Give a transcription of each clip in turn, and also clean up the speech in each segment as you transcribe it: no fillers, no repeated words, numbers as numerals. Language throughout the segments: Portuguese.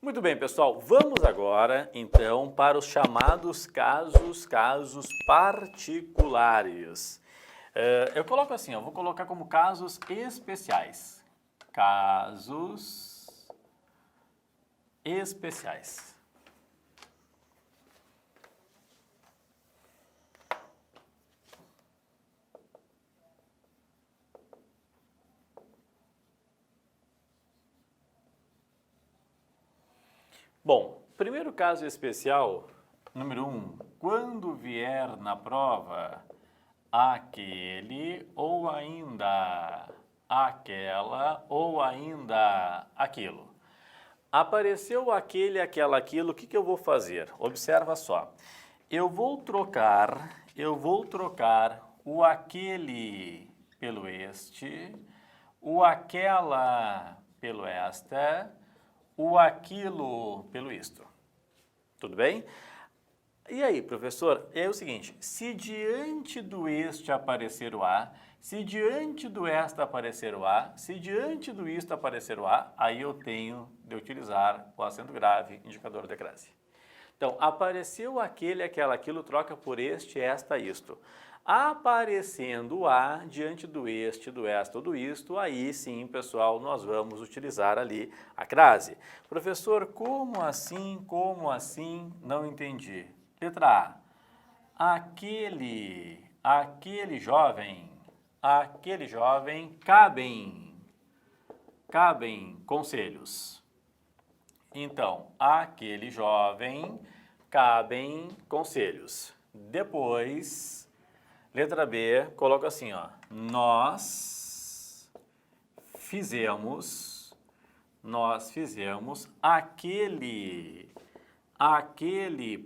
Muito bem, pessoal, vamos agora, então, para os chamados casos particulares. Eu coloco assim, vou colocar como casos especiais. Casos especiais. Bom, primeiro caso especial, número 1. Quando vier na prova aquele ou ainda aquela ou ainda aquilo. Apareceu aquele, aquela, aquilo, o que eu vou fazer? Observa só. Eu vou trocar o aquele pelo este, o aquela pelo esta, o aquilo pelo isto. Tudo bem? E aí, professor, é o seguinte, se diante do este aparecer o a, se diante do esta aparecer o a, se diante do isto aparecer o a, aí eu tenho de utilizar o acento grave, indicador de crase. Então, apareceu aquele, aquela, aquilo, troca por este, esta, isto. Aparecendo o a diante do este, do esta ou do isto, aí sim, pessoal, nós vamos utilizar ali a crase. Professor, como assim, não entendi. Letra A, aquele jovem, cabem conselhos. Então, aquele jovem, cabem conselhos. Depois, letra B, coloca assim, nós fizemos aquele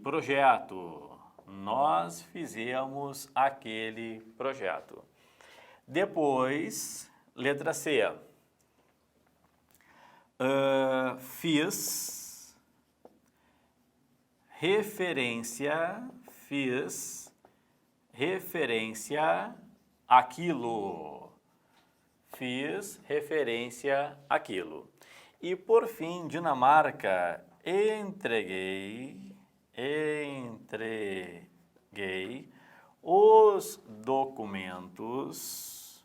projeto. Nós fizemos aquele projeto. Depois, letra C. Fiz referência àquilo. Fiz referência àquilo. E por fim, Dinamarca, entreguei os documentos,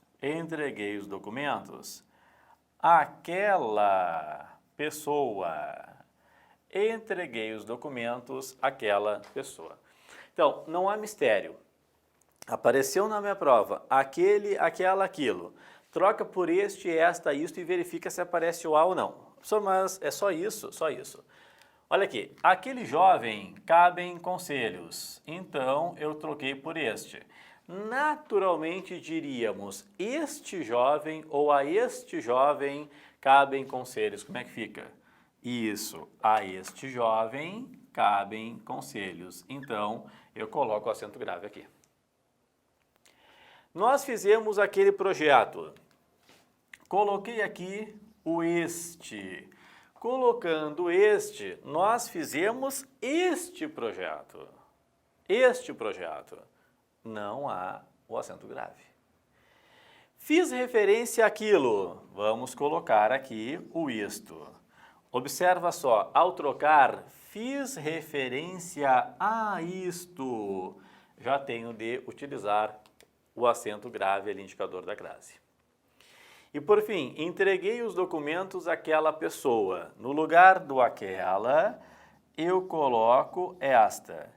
àquela pessoa. Entreguei os documentos àquela pessoa. Então, não há mistério. Apareceu na minha prova aquele, aquela, aquilo. Troca por este, esta, isto e verifica se aparece o a ou não. Professor, mas é só isso? Só isso. Olha aqui, aquele jovem cabem conselhos. Então, eu troquei por este. Naturalmente diríamos, este jovem ou a este jovem cabem conselhos. Como é que fica? Isso, a este jovem cabem conselhos. Então, eu coloco o acento grave aqui. Nós fizemos aquele projeto. Coloquei aqui o este. Colocando este, nós fizemos este projeto. Não há o acento grave. Fiz referência àquilo. Vamos colocar aqui o isto. Observa só, ao trocar, fiz referência a isto. Já tenho de utilizar o acento grave ali, indicador da crase. E por fim, entreguei os documentos àquela pessoa. No lugar do aquela, eu coloco esta.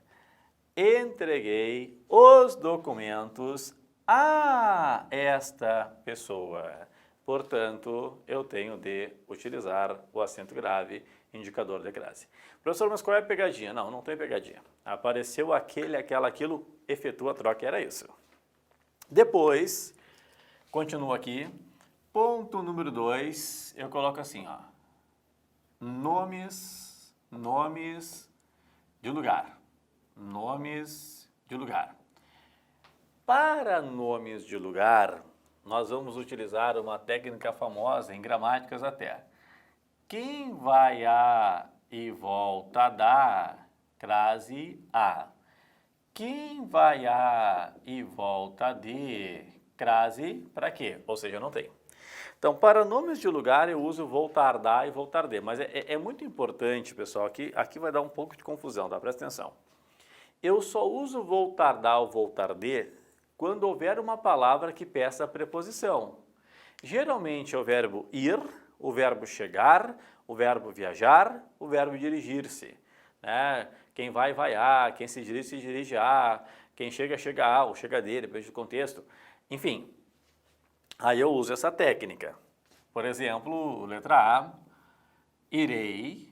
Entreguei os documentos a esta pessoa. Portanto, eu tenho de utilizar o acento grave, indicador de crase. Professor, mas qual é a pegadinha? Não, não tem pegadinha. Apareceu aquele, aquela, aquilo, efetua a troca, era isso. Depois, continuo aqui. Ponto número 2, eu coloco assim, nomes de lugar. Para nomes de lugar, nós vamos utilizar uma técnica famosa em gramáticas até. Quem vai a e volta da, crase a. Quem vai a e volta de, crase, para quê? Ou seja, eu não tenho. Então, para nomes de lugar, eu uso voltar da e voltar de. Mas é muito importante, pessoal, aqui vai dar um pouco de confusão, tá? Presta atenção. Eu só uso voltar da ou voltar de quando houver uma palavra que peça a preposição. Geralmente é o verbo ir, o verbo chegar, o verbo viajar, o verbo dirigir-se. Né? Quem vai, vai a, quem se dirige a, quem chega, chega a, ou chega de, depende do contexto. Enfim, aí eu uso essa técnica. Por exemplo, letra A, irei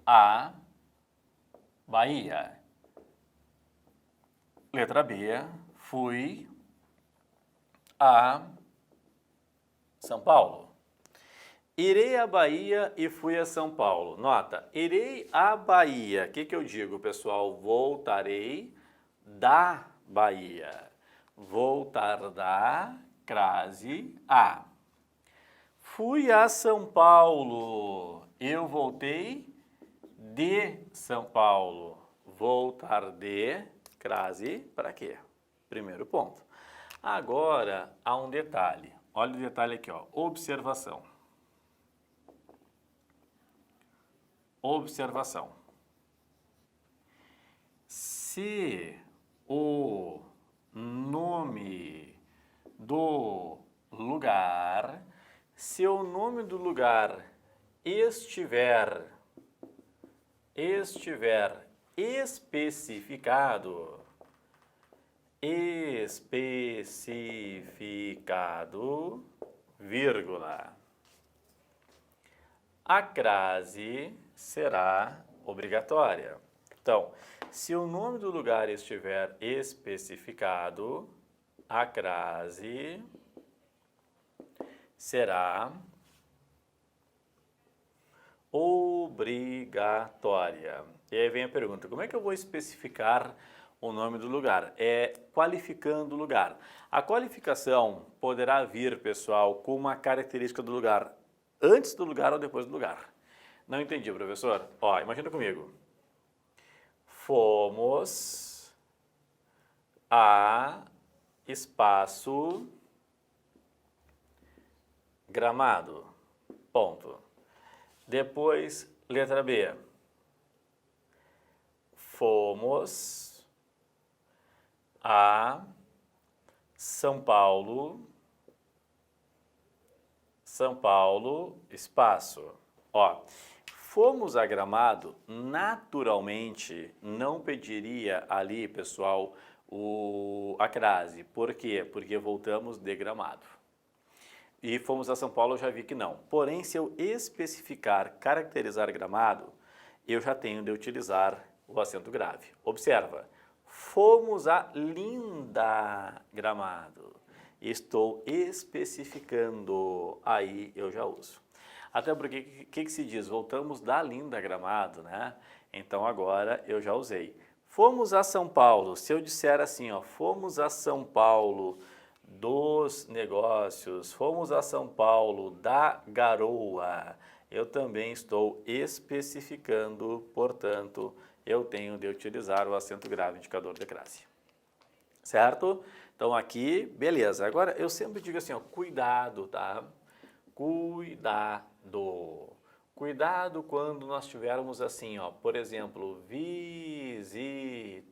a Bahia. Letra B, fui a São Paulo. Irei à Bahia e fui a São Paulo. Nota, irei à Bahia. O que eu digo, pessoal? Voltarei da Bahia. Voltar da, crase, a. Fui a São Paulo. Eu voltei de São Paulo. Voltar de, crase, para quê? Primeiro ponto. Agora, há um detalhe. Olha o detalhe aqui, ó. Observação. Observação. Se o nome do lugar, se o nome do lugar estiver especificado, vírgula, a crase será obrigatória. Então, se o nome do lugar estiver especificado, a crase será obrigatória. E aí vem a pergunta, como é que eu vou especificar o nome do lugar? É qualificando o lugar. A qualificação poderá vir, pessoal, com uma característica do lugar antes do lugar ou depois do lugar. Não entendi, professor? Ó, imagina comigo. Fomos a espaço Gramado. Ponto. Depois, letra B. Fomos a São Paulo, espaço. Ó, fomos a Gramado, naturalmente não pediria ali, pessoal, a crase. Por quê? Porque voltamos de Gramado. E fomos a São Paulo, eu já vi que não. Porém, se eu especificar, caracterizar Gramado, eu já tenho de utilizar o acento grave. Observa, fomos a linda Gramado. Estou especificando, aí eu já uso. Até porque, o que se diz? Voltamos da linda Gramado, né? Então agora eu já usei. Fomos a São Paulo, se eu disser assim, ó, fomos a São Paulo dos negócios, fomos a São Paulo da garoa, eu também estou especificando, portanto, eu tenho de utilizar o acento grave indicador de crase. Certo? Então aqui, beleza. Agora eu sempre digo assim, ó, cuidado, tá? Cuidado. Cuidado quando nós tivermos assim, ó, por exemplo, visitei,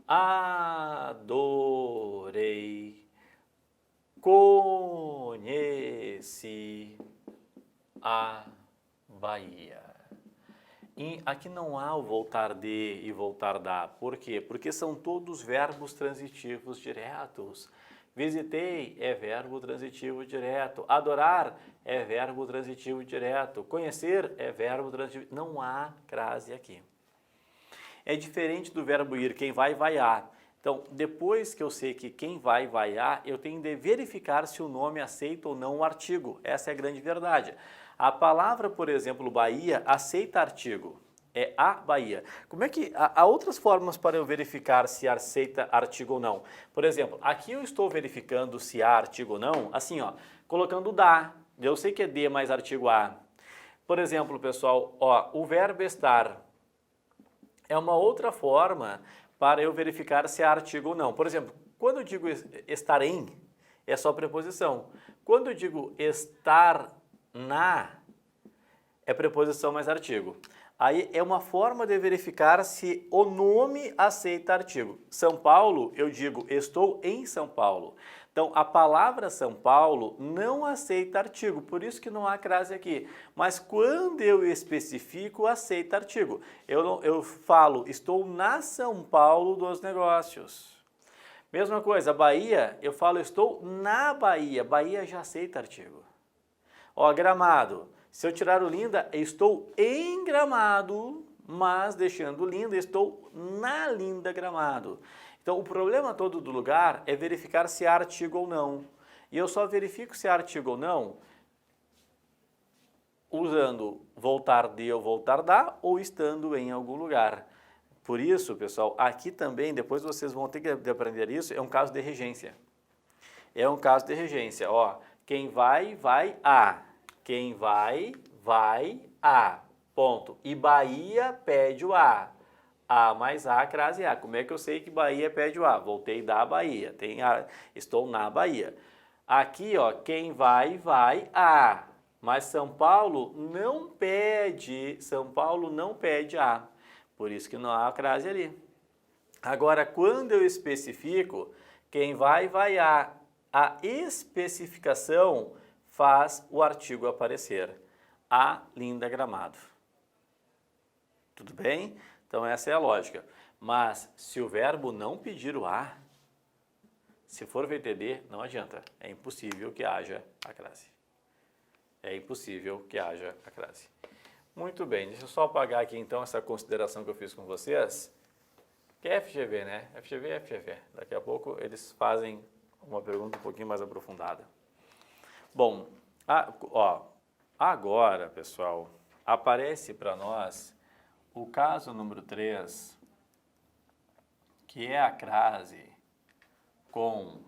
adorei, conheci a Bahia. E aqui não há o voltar de e voltar da. Por quê? Porque são todos verbos transitivos diretos. Visitei é verbo transitivo direto. Adorar é verbo transitivo direto. Conhecer é verbo transitivo. Não há crase aqui. É diferente do verbo ir, quem vai, vai a. Então, depois que eu sei que quem vai, vai a, eu tenho de verificar se o nome aceita ou não o artigo. Essa é a grande verdade. A palavra, por exemplo, Bahia, aceita artigo. É a Bahia. Como é que há outras formas para eu verificar se aceita artigo ou não? Por exemplo, aqui eu estou verificando se há artigo ou não, assim, ó, colocando da. Eu sei que é de mais artigo a. Por exemplo, pessoal, ó, o verbo estar é uma outra forma para eu verificar se é artigo ou não. Por exemplo, quando eu digo estar em, é só preposição. Quando eu digo estar na, é preposição mais artigo. Aí é uma forma de verificar se o nome aceita artigo. São Paulo, eu digo estou em São Paulo. Então, a palavra São Paulo não aceita artigo, por isso que não há crase aqui. Mas quando eu especifico, aceita artigo. Eu falo, estou na São Paulo dos negócios. Mesma coisa, Bahia, eu falo, estou na Bahia. Bahia já aceita artigo. Ó, Gramado, se eu tirar o linda, estou em Gramado, mas deixando linda, estou na linda Gramado. Então, o problema todo do lugar é verificar se há artigo ou não. E eu só verifico se há artigo ou não usando voltar de ou voltar da ou estando em algum lugar. Por isso, pessoal, aqui também, depois vocês vão ter que aprender isso, é um caso de regência. É um caso de regência. Ó, quem vai, vai a. Quem vai, vai a. Ponto. E Bahia pede o a. A mais A, crase A. Como é que eu sei que Bahia pede o A? Voltei da Bahia. Tem a, estou na Bahia. Aqui, ó, quem vai, vai a. Mas São Paulo não pede, São Paulo não pede a. Por isso que não há a crase ali. Agora, quando eu especifico, quem vai, vai a. A especificação faz o artigo aparecer. A linda Gramado. Tudo bem? Então, essa é a lógica. Mas, se o verbo não pedir o a, se for VTD, não adianta. É impossível que haja a crase. É impossível que haja a crase. Muito bem, deixa eu só apagar aqui, então, essa consideração que eu fiz com vocês. Que é FGV, né? FGV é FGV. Daqui a pouco eles fazem uma pergunta um pouquinho mais aprofundada. Bom, agora, pessoal, aparece para nós o caso número 3, que é a crase com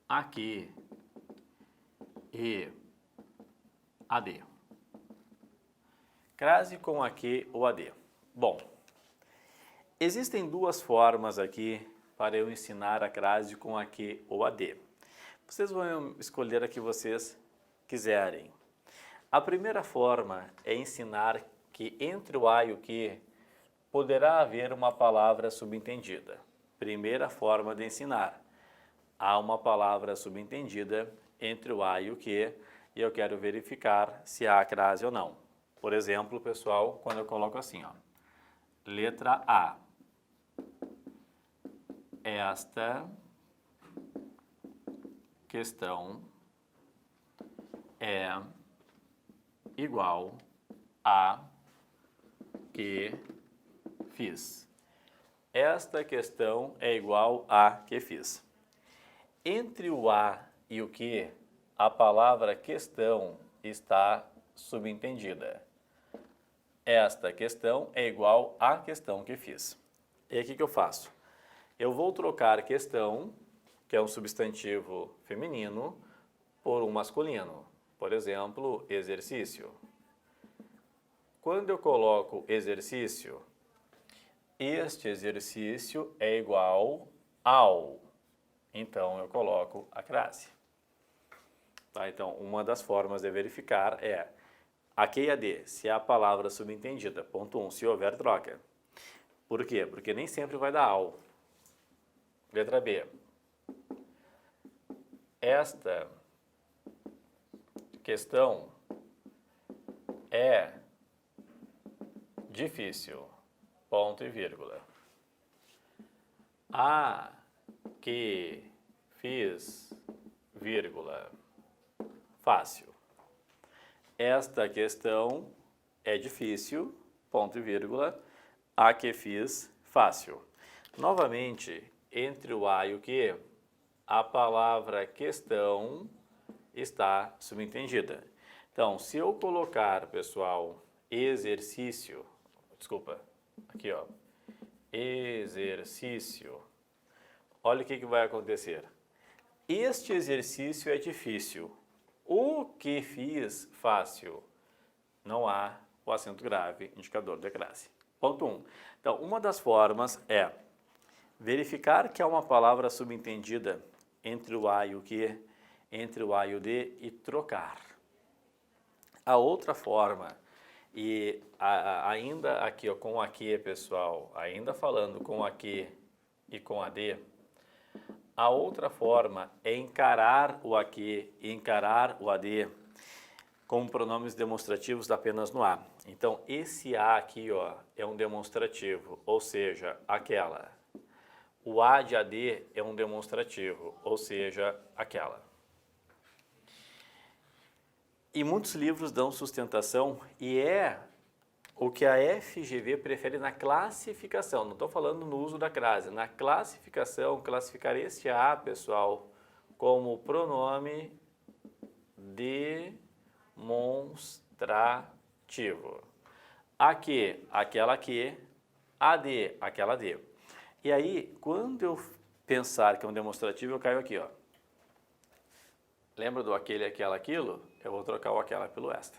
aqui e AD. Crase com aqui ou AD. Bom, existem duas formas aqui para eu ensinar a crase com aqui ou AD. Vocês vão escolher a que vocês quiserem. A primeira forma é ensinar que entre o a e o que poderá haver uma palavra subentendida. Primeira forma de ensinar. Há uma palavra subentendida entre o a e o que e eu quero verificar se há crase ou não. Por exemplo, pessoal, quando eu coloco assim, ó, letra A. Esta questão é igual a que fiz. Esta questão é igual a que fiz. Entre o a e o que, a palavra questão está subentendida. Esta questão é igual à questão que fiz. E aí o que eu faço? Eu vou trocar questão, que é um substantivo feminino, por um masculino. Por exemplo, exercício. Quando eu coloco exercício, este exercício é igual ao. Então, eu coloco a crase. Tá? Então, uma das formas de verificar é aqui e AD, se há palavra subentendida. Ponto 1, se houver troca. Por quê? Porque nem sempre vai dar ao. Letra B. Esta questão é difícil, ponto e vírgula. A que fiz, vírgula, fácil. Esta questão é difícil, ponto e vírgula. A que fiz, fácil. Novamente, entre o a e o que, a palavra questão está subentendida. Então, se eu colocar, pessoal, exercício, desculpa, aqui ó, exercício, olha o que vai acontecer. Este exercício é difícil. O que fiz, fácil. Não há o acento grave, indicador de crase. Ponto 1. Então, uma das formas é verificar que há uma palavra subentendida entre o A e o Q, entre o A e o D e trocar. A outra forma, e ainda aqui ó, com o AQ, pessoal, ainda falando com o AQ e com a D, a outra forma é encarar o AQ e encarar o AD como pronomes demonstrativos apenas no A. Então, esse A aqui ó, é um demonstrativo, ou seja, aquela. O A de AD é um demonstrativo, ou seja, aquela. E muitos livros dão sustentação e é o que a FGV prefere na classificação. Não estou falando no uso da crase. Na classificação, classificar este A, pessoal, como pronome demonstrativo. Aqui, aquela que, AD, aquela D. E aí, quando eu pensar que é um demonstrativo, eu caio aqui, ó. Lembra do aquele, aquela, aquilo? Eu vou trocar o aquela pelo esta.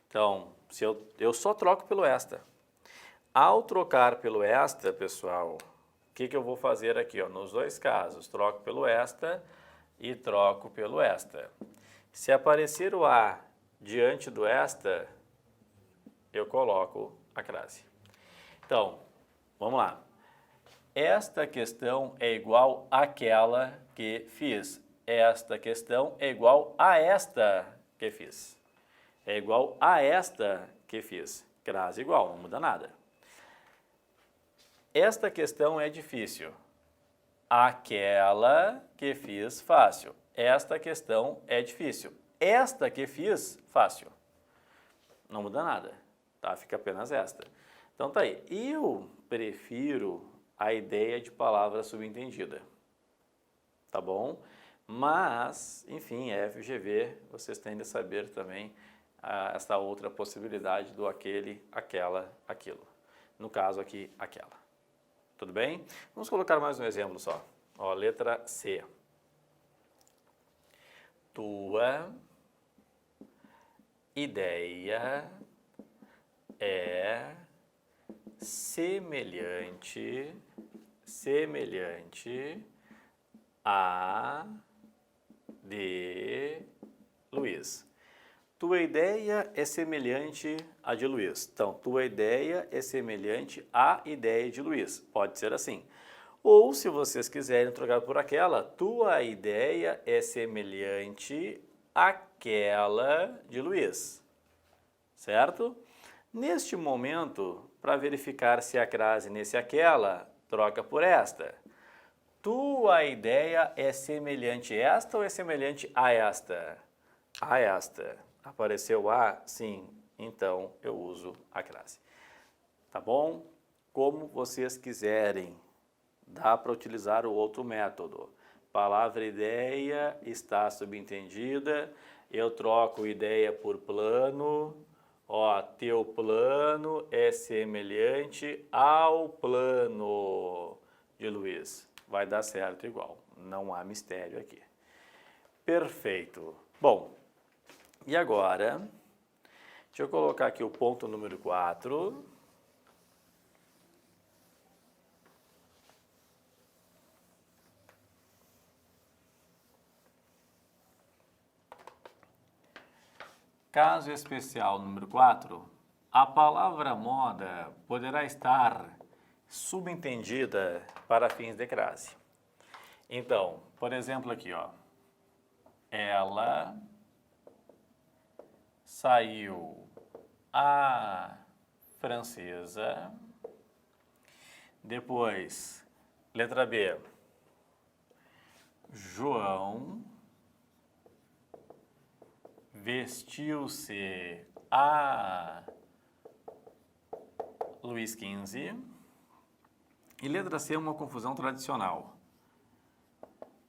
Então, se eu só troco pelo esta. Ao trocar pelo esta, pessoal, o que eu vou fazer aqui? Ó, nos dois casos, troco pelo esta e troco pelo esta. Se aparecer o A diante do esta, eu coloco a crase. Então, vamos lá. Esta questão é igual àquela que fiz. Esta questão é igual a esta que fiz. É igual a esta que fiz. Crase igual, não muda nada. Esta questão é difícil. Aquela que fiz, fácil. Esta questão é difícil. Esta que fiz, fácil. Não muda nada, tá? Fica apenas esta. Então tá aí. Eu prefiro a ideia de palavra subentendida, tá bom? Mas, enfim, FGV, vocês têm de saber também essa outra possibilidade do aquele, aquela, aquilo. No caso aqui, aquela. Tudo bem? Vamos colocar mais um exemplo só. Ó, letra C. Tua ideia é semelhante a de Luiz. Tua ideia é semelhante à de Luiz. Então, tua ideia é semelhante à ideia de Luiz. Pode ser assim. Ou, se vocês quiserem trocar por aquela, tua ideia é semelhante àquela de Luiz. Certo? Neste momento, para verificar se a crase nesse aquela, troca por esta. Tua ideia é semelhante a esta ou é semelhante a esta? A esta. Apareceu A? Sim. Então, eu uso a crase. Tá bom? Como vocês quiserem. Dá para utilizar o outro método. Palavra ideia está subentendida. Eu troco ideia por plano. Ó, teu plano é semelhante ao plano de Luiz. Vai dar certo igual. Não há mistério aqui. Perfeito. Bom, e agora, deixa eu colocar aqui o ponto número 4. Caso especial número 4, a palavra moda poderá estar subentendida para fins de crase. Então, por exemplo aqui, ó. Ela saiu a francesa. Depois, letra B. João vestiu-se a Luís XV. E letra C é uma confusão tradicional.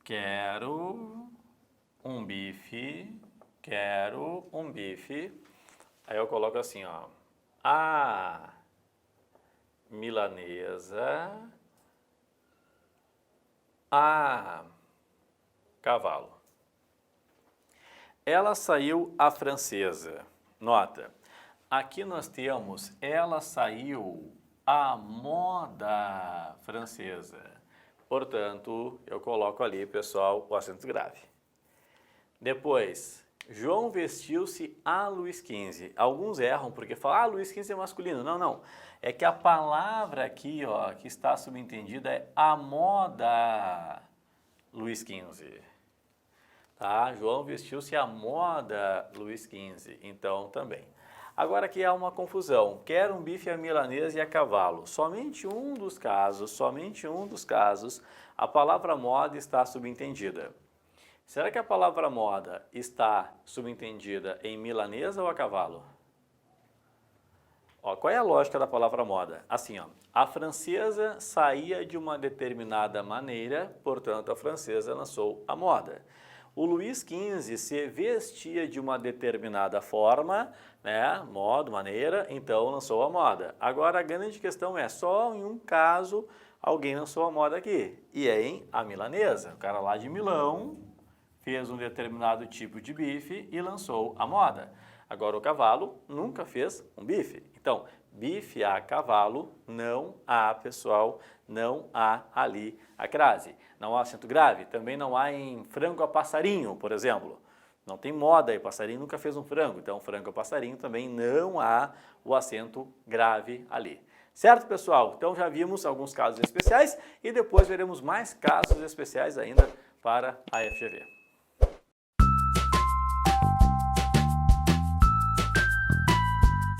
Quero um bife. Quero um bife. Aí eu coloco assim, ó. A milanesa a cavalo. Ela saiu a francesa. Nota, aqui nós temos ela saiu a moda francesa. Portanto, eu coloco ali, pessoal, o acento grave. Depois, João vestiu-se a Luís XV. Alguns erram porque falam, Luís XV é masculino. Não, não. É que a palavra aqui, ó, que está subentendida é a moda Luís XV. Tá? João vestiu-se à moda Luís XV. Então, também. Agora aqui há uma confusão. Quer um bife à milanesa e a cavalo. Somente um dos casos, a palavra moda está subentendida. Será que a palavra moda está subentendida em milanesa ou a cavalo? Ó, qual é a lógica da palavra moda? Assim, ó, a francesa saía de uma determinada maneira, portanto a francesa lançou a moda. O Luís XV se vestia de uma determinada forma, né, modo, maneira, então lançou a moda. Agora a grande questão é, só em um caso alguém lançou a moda aqui, e é em a milanesa. O cara lá de Milão fez um determinado tipo de bife e lançou a moda. Agora o cavalo nunca fez um bife. Então, bife a cavalo, não há, pessoal, não há ali a crase. Não há acento grave, também não há em frango a passarinho, por exemplo. Não tem moda aí, passarinho nunca fez um frango, então frango a passarinho também não há o acento grave ali. Certo, pessoal? Então já vimos alguns casos especiais e depois veremos mais casos especiais ainda para a FGV.